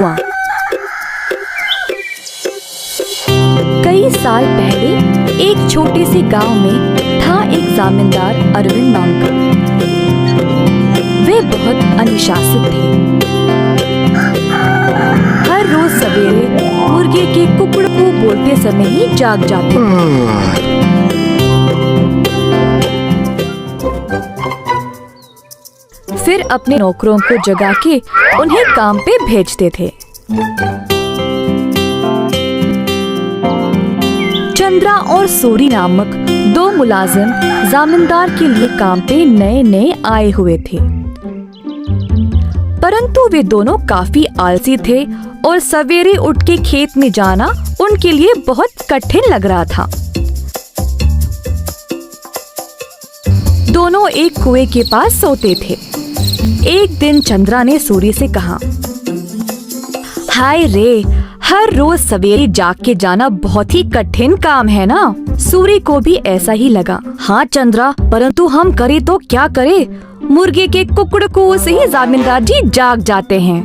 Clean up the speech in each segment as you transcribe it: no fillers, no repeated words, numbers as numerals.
हुआ। कई साल पहले एक छोटे से गांव में था एक जमींदार अरविंद नाम का। वे बहुत अनुशासित थे। हर रोज सवेरे मुर्गे के कुकड़ को बोलते समय ही जाग जाते थे। फिर अपने नौकरों को जगा के उन्हें काम पे भेजते थे। चंद्रा और सूरी नामक दो मुलाजिम जमींदार के लिए काम पे नए नए आए हुए थे, परंतु वे दोनों काफी आलसी थे और सवेरे उठ के खेत में जाना उनके लिए बहुत कठिन लग रहा था। दोनों एक कुएं के पास सोते थे। एक दिन चंद्रा ने सूरी से कहा, हाय रे, हर रोज सवेरे जाग के जाना बहुत ही कठिन काम है ना। सूरी को भी ऐसा ही लगा। हाँ चंद्रा, परंतु हम करे तो क्या करे, मुर्गे के कुकड़ को से ही जमींदार जी जाग जाते हैं।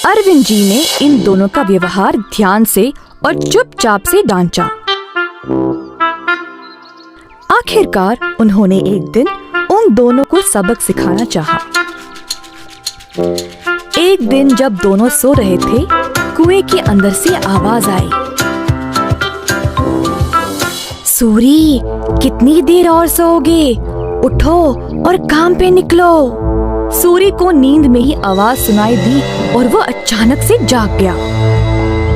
अरविंद जी ने इन दोनों का व्यवहार ध्यान से और चुपचाप से जांचा। आखिरकार उन्होंने एक दिन उन दोनों को सबक सिखाना चाहा। एक दिन जब दोनों सो रहे थे, कुएं के अंदर से आवाज आई, सूरी, कितनी देर और सोओगे? उठो और काम पे निकलो। सूरी को नींद में ही आवाज सुनाई दी और वो अचानक से जाग गया।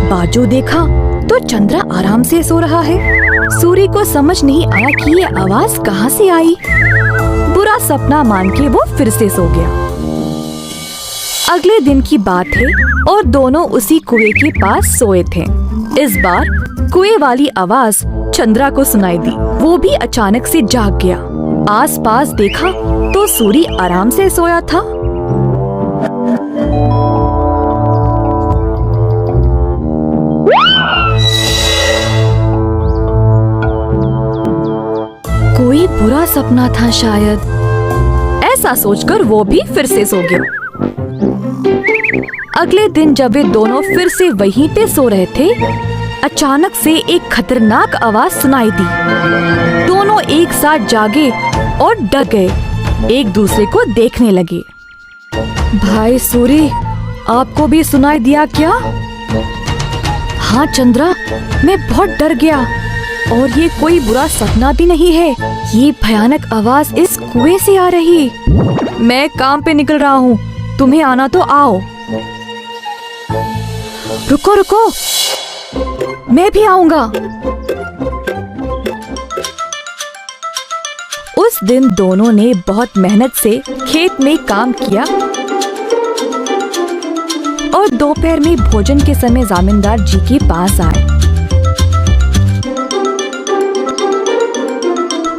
बाजू देखा तो चंद्रा आराम से सो रहा है। सूरी को समझ नहीं आया कि ये आवाज कहाँ से आई। बुरा सपना मान के वो फिर से सो गया। अगले दिन की बात है और दोनों उसी कुएं के पास सोए थे। इस बार कुएं वाली आवाज चंद्रा को सुनाई दी। वो भी अचानक से जाग गया। आसपास देखा तो सूरी आराम से सोया था। कोई बुरा सपना था शायद, ऐसा सोचकर वो भी फिर से सो गया। अगले दिन जब वे दोनों फिर से वहीं पे सो रहे थे, अचानक से एक खतरनाक आवाज सुनाई दी। दोनों एक साथ जागे और डर गए, एक दूसरे को देखने लगे। भाई सूरी, आपको भी सुनाई दिया क्या? हाँ चंद्रा, मैं बहुत डर गया और ये कोई बुरा सपना भी नहीं है। ये भयानक आवाज इस कुएं से आ रही। मैं काम पे निकल रहा हूँ, तुम्हें आना तो आओ। रुको रुको, मैं भी आऊंगा। उस दिन दोनों ने बहुत मेहनत से खेत में काम किया और दोपहर में भोजन के समय जमींदार जी के पास आए।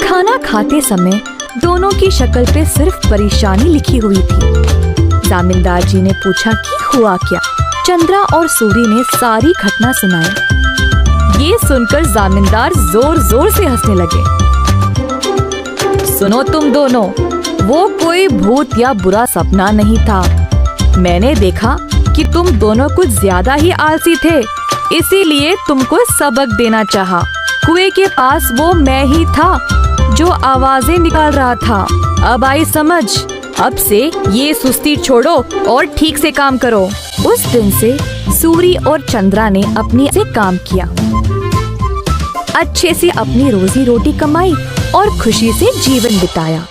खाना खाते समय दोनों की शक्ल पे सिर्फ परेशानी लिखी हुई थी। जमींदार जी ने पूछा कि हुआ क्या। चंद्रा और सूरी ने सारी घटना सुनाई। ये सुनकर जमींदार जोर जोर से हंसने लगे। सुनो तुम दोनों, वो कोई भूत या बुरा सपना नहीं था। मैंने देखा कि तुम दोनों कुछ ज्यादा ही आलसी थे, इसीलिए तुमको सबक देना चाहा। कुएं के पास वो मैं ही था जो आवाजें निकाल रहा था। अब आई समझ। अब से ये सुस्ती छोड़ो और ठीक से काम करो। उस दिन से सूरी और चंद्रा ने अपने से काम किया, अच्छे से अपनी रोजी रोटी कमाई और खुशी से जीवन बिताया।